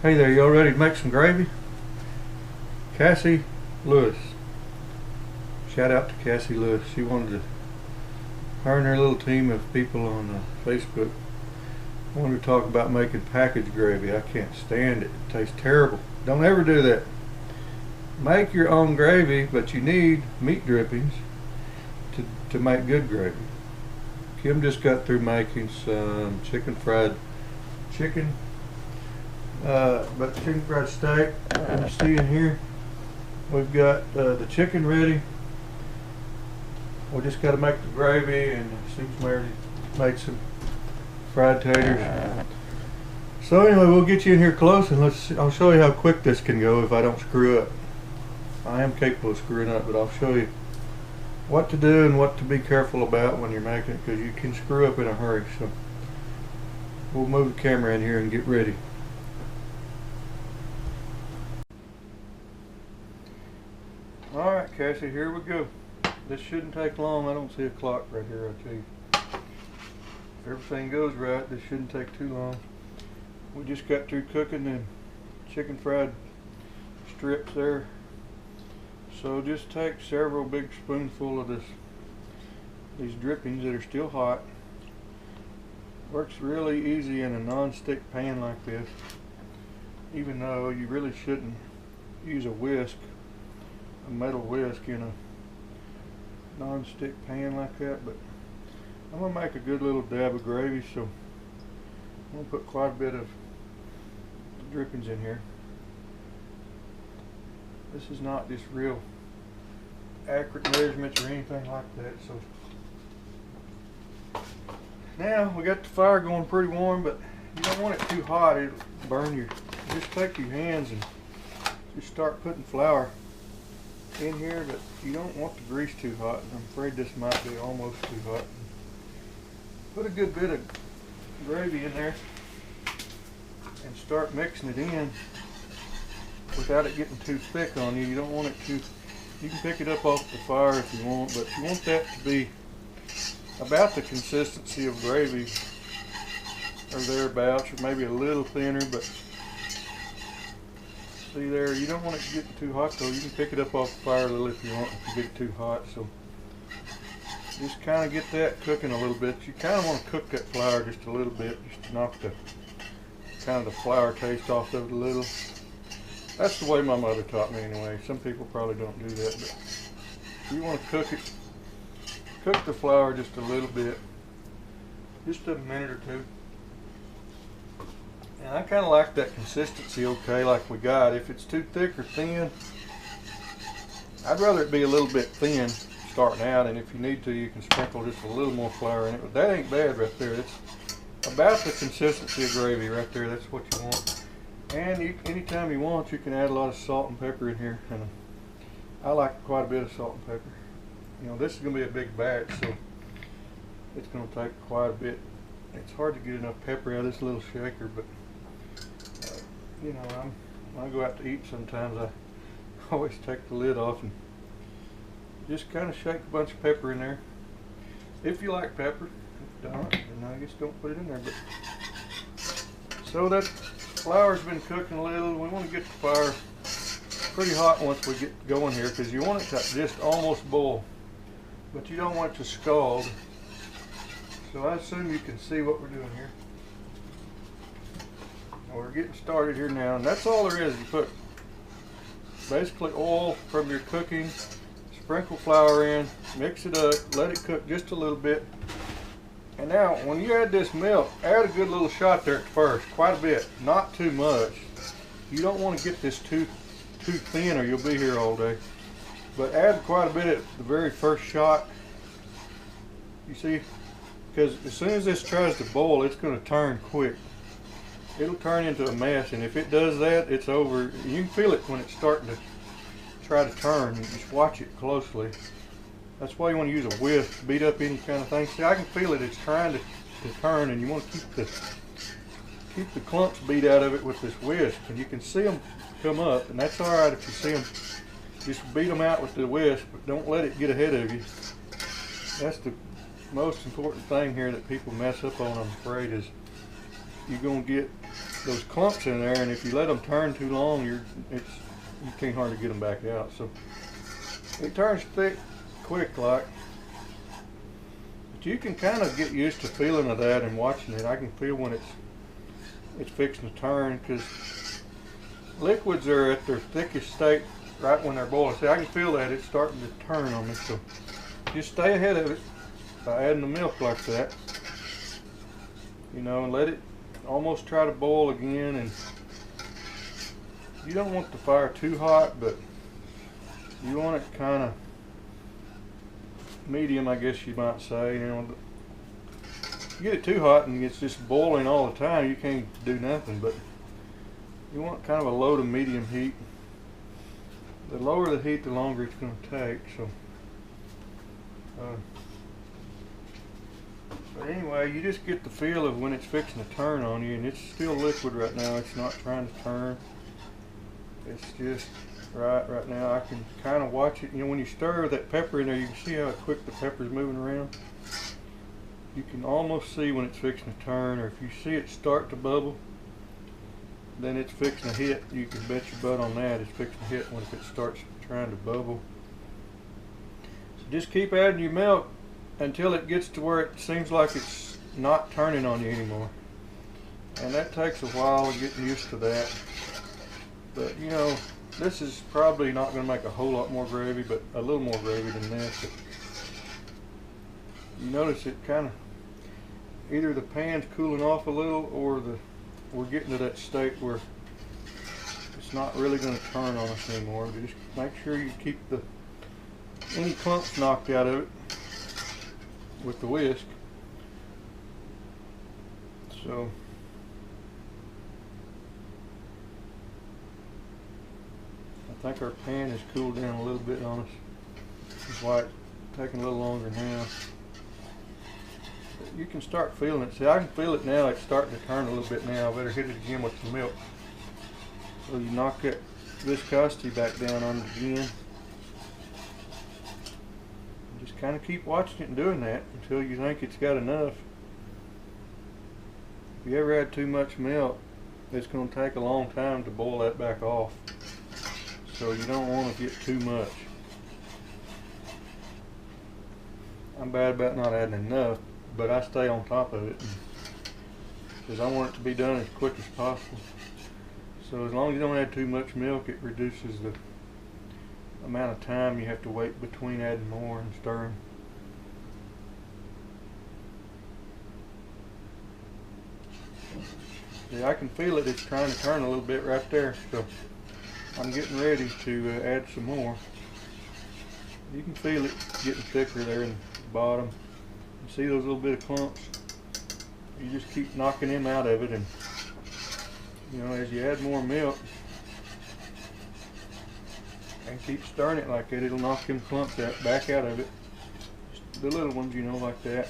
Hey there, y'all ready to make some gravy? Cassie Lewis. Shout out to Cassie Lewis. She wanted to, her and her little team of people on Facebook wanted to talk about making packaged gravy. I can't stand it. It tastes terrible. Don't ever do that. Make your own gravy, but you need meat drippings to make good gravy. Kim just got through making some fried chicken steak. And you see in here we've got the chicken ready. We just got to make the gravy, and Sue's already made some fried taters. So anyway, we'll get you in here close and I'll show you how quick this can go if I don't screw up. I am capable of screwing up, but I'll show you what to do and what to be careful about when you're making it, because you can screw up in a hurry. So we'll move the camera in here and get ready. Alright, Cassie, here we go. This shouldn't take long. I don't see a clock right here, I'll tell you. If everything goes right, this shouldn't take too long. We just got through cooking them chicken fried strips there. So just take several big spoonfuls of these drippings that are still hot. Works really easy in a non-stick pan like this, even though you really shouldn't use a whisk, a metal whisk in a non-stick pan like that. But I'm going to make a good little dab of gravy, so I'm going to put quite a bit of drippings in here. This is not just real accurate measurements or anything like that. So now we got the fire going pretty warm, but you don't want it too hot. It'll burn your. Just take your hands and just start putting flour in here, but you don't want the grease too hot. I'm afraid this might be almost too hot. Put a good bit of gravy in there and start mixing it in without it getting too thick on you. You don't want it too. You can pick it up off the fire if you want, but you want that to be about the consistency of gravy or thereabouts, or maybe a little thinner. But see there, you don't want it to get too hot though. You can pick it up off the fire a little if you want, if you get it too hot. So just kind of get that cooking a little bit. You kind of want to cook that flour just a little bit, just to knock the kind of the flour taste off of it a little. That's the way my mother taught me anyway. Some people probably don't do that, but you want to cook it, cook the flour just a little bit, just a minute or two. And I kind of like that consistency, okay, like we got. If it's too thick or thin, I'd rather it be a little bit thin starting out, and if you need to, you can sprinkle just a little more flour in it. But that ain't bad right there. It's about the consistency of gravy right there. That's what you want. And anytime you want, you can add a lot of salt and pepper in here. And I like quite a bit of salt and pepper. You know, this is going to be a big batch, so it's going to take quite a bit. It's hard to get enough pepper out of this little shaker, but you know, when I go out to eat sometimes, I always take the lid off and just kind of shake a bunch of pepper in there. If you like pepper. If you don't, then I guess don't put it in there. But so that flour's been cooking a little. We want to get the fire pretty hot once we get going here, because you want it to just almost boil, but you don't want it to scald. So I assume you can see what we're doing here. We're getting started here now, and that's all there is. You put basically oil from your cooking, sprinkle flour in, mix it up, let it cook just a little bit. And now, when you add this milk, add a good little shot there at first, quite a bit, not too much. You don't want to get this too thin, or you'll be here all day. But add quite a bit at the very first shot. You see, because as soon as this tries to boil, it's going to turn quick. It'll turn into a mess, and if it does that, it's over. You can feel it when it's starting to try to turn. You just watch it closely. That's why you want to use a whisk to beat up any kind of thing. See, I can feel it. It's trying to turn, and you want to keep the clumps beat out of it with this whisk. And you can see them come up, and that's all right if you see them. Just beat them out with the whisk, but don't let it get ahead of you. That's the most important thing here that people mess up on, I'm afraid, is you're going to get those clumps in there, and if you let them turn too long, you can't hardly get them back out. So it turns thick quick like. But you can kind of get used to feeling of that and watching it. I can feel when it's fixing to turn, because liquids are at their thickest state right when they're boiling. See, I can feel that it's starting to turn on me. So just stay ahead of it by adding the milk like that, you know, and let it almost try to boil again. And you don't want the fire too hot, but you want it kind of medium, I guess you might say. You know, if you get it too hot and it's just boiling all the time, you can't do nothing. But you want kind of a low to medium heat. The lower the heat, the longer it's going to take. So but anyway, you just get the feel of when it's fixing to turn on you, and it's still liquid right now. It's not trying to turn. It's just right now. I can kind of watch it. You know, when you stir that pepper in there, you can see how quick the pepper's moving around. You can almost see when it's fixing to turn, or if you see it start to bubble, then it's fixing to hit. You can bet your butt on that. It's fixing to hit when it starts trying to bubble. So just keep adding your milk until it gets to where it seems like it's not turning on you anymore. And that takes a while getting used to that. But you know, this is probably not going to make a whole lot more gravy, but a little more gravy than this. But you notice it kind of, either the pan's cooling off a little, or we're getting to that state where it's not really going to turn on us anymore. Just make sure you keep any clumps knocked out of it with the whisk. So I think our pan has cooled down a little bit on us. That's why it's taking a little longer now. But you can start feeling it. See, I can feel it now. It's starting to turn a little bit now. I better hit it again with the milk. So you knock that viscosity back down on it again. Just kind of keep watching it and doing that until you think it's got enough. If you ever add too much milk, it's going to take a long time to boil that back off. So you don't want to get too much. I'm bad about not adding enough, but I stay on top of it because I want it to be done as quick as possible. So as long as you don't add too much milk, it reduces the amount of time you have to wait between adding more and stirring. Yeah, I can feel it. It's trying to turn a little bit right there. So I'm getting ready to add some more. You can feel it getting thicker there in the bottom. You see those little bit of clumps? You just keep knocking them out of it, and you know, as you add more milk and keep stirring it like that, it'll knock them clumps back out of it. Just the little ones, you know, like that.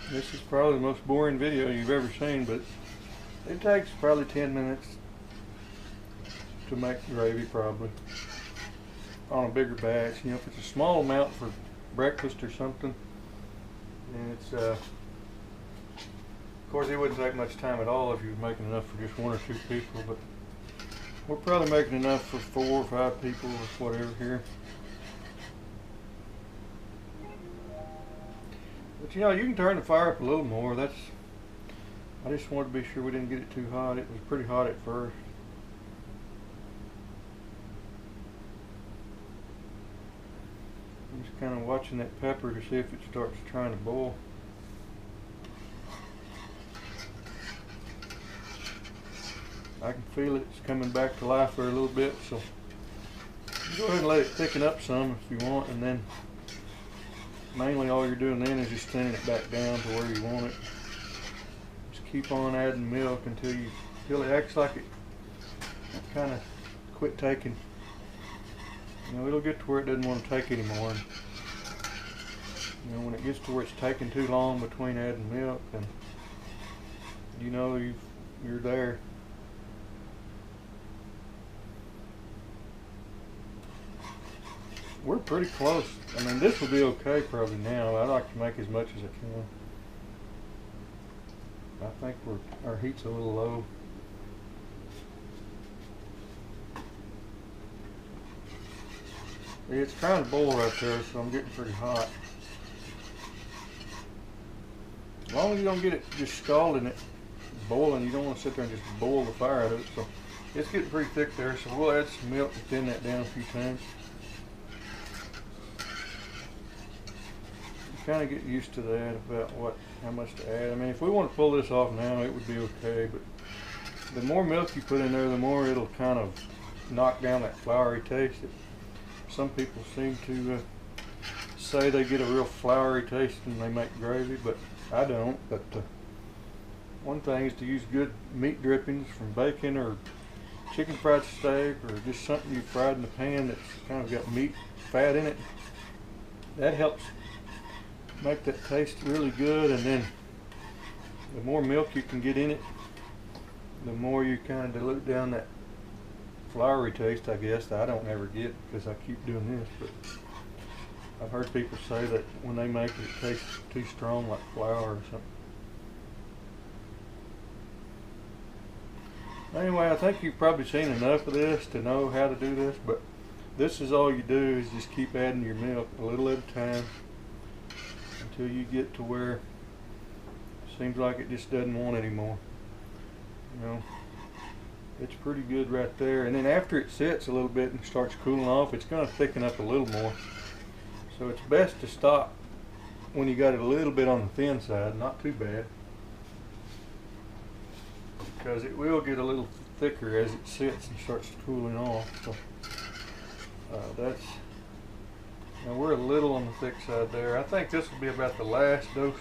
This is probably the most boring video you've ever seen, but it takes probably 10 minutes to make gravy, probably, on a bigger batch. You know, if it's a small amount for breakfast or something, and it's of course it wouldn't take much time at all if you were making enough for just 1 or 2 people, but we're probably making enough for 4 or 5 people or whatever here. But you know, you can turn the fire up a little more. I just wanted to be sure we didn't get it too hot. It was pretty hot at first. I'm just kind of watching that pepper to see if it starts trying to boil. I can feel it's coming back to life there a little bit, so go ahead and let it thicken up some if you want, and then mainly all you're doing then is just thinning it back down to where you want it. Just keep on adding milk until it acts like it kind of quit taking. You know, it'll get to where it doesn't want to take anymore. And, you know, when it gets to where it's taking too long between adding milk, then you know you're there. we're pretty close. I mean, this will be okay probably now. I like to make as much as I can. I think our heat's a little low. It's trying to boil right there, so I'm getting pretty hot. As long as you don't get it just scalding it, boiling, you don't want to sit there and just boil the fire out of it. So it's getting pretty thick there, so we'll add some milk to thin that down a few times. Kind of get used to that about how much to add. I mean, if we want to pull this off now, it would be okay, but the more milk you put in there, the more it'll kind of knock down that floury taste. Some people seem to say they get a real floury taste when they make gravy, but I don't. But one thing is to use good meat drippings from bacon or chicken fried steak, or just something you fried in the pan that's kind of got meat fat in it. That helps make that taste really good, and then the more milk you can get in it, the more you kind of dilute down that floury taste, I guess, that I don't ever get because I keep doing this. But I've heard people say that when they make it, it tastes too strong, like flour or something. Anyway, I think you've probably seen enough of this to know how to do this, but this is all you do, is just keep adding your milk a little at a time until you get to where it seems like it just doesn't want anymore. You know, it's pretty good right there. And then after it sits a little bit and starts cooling off, it's going to thicken up a little more. So it's best to stop when you got it a little bit on the thin side, not too bad, because it will get a little thicker as it sits and starts cooling off. So that's, now we're a little on the thick side there. I think this will be about the last dose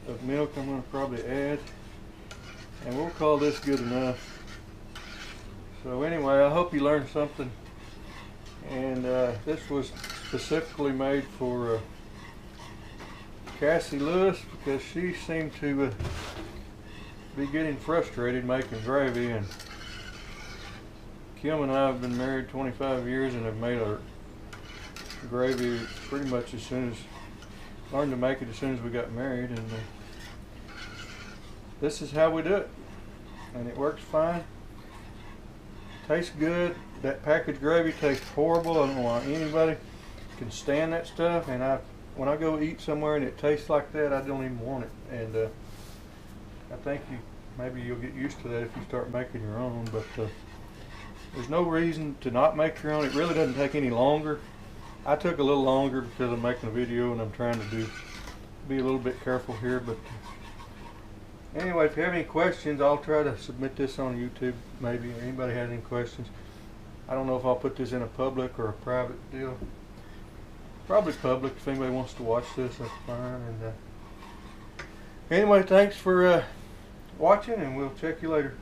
of milk I'm going to probably add, and we'll call this good enough. So anyway, I hope you learned something, and this was specifically made for Cassie Lewis, because she seemed to be getting frustrated making gravy, and Kim and I have been married 25 years and have made our gravy pretty much as soon as, learned to make it as soon as we got married, and this is how we do it, and it works fine. Tastes good. That packaged gravy tastes horrible. I don't know why anybody can stand that stuff, and when I go eat somewhere and it tastes like that, I don't even want it. And I think maybe you'll get used to that if you start making your own, but there's no reason to not make your own. It really doesn't take any longer. I took a little longer because I'm making a video and I'm trying to be a little bit careful here, but anyway, if you have any questions, I'll try to submit this on YouTube maybe. If anybody has any questions, I don't know if I'll put this in a public or a private deal. Probably public. If anybody wants to watch this, that's fine. And anyway, thanks for watching, and we'll check you later.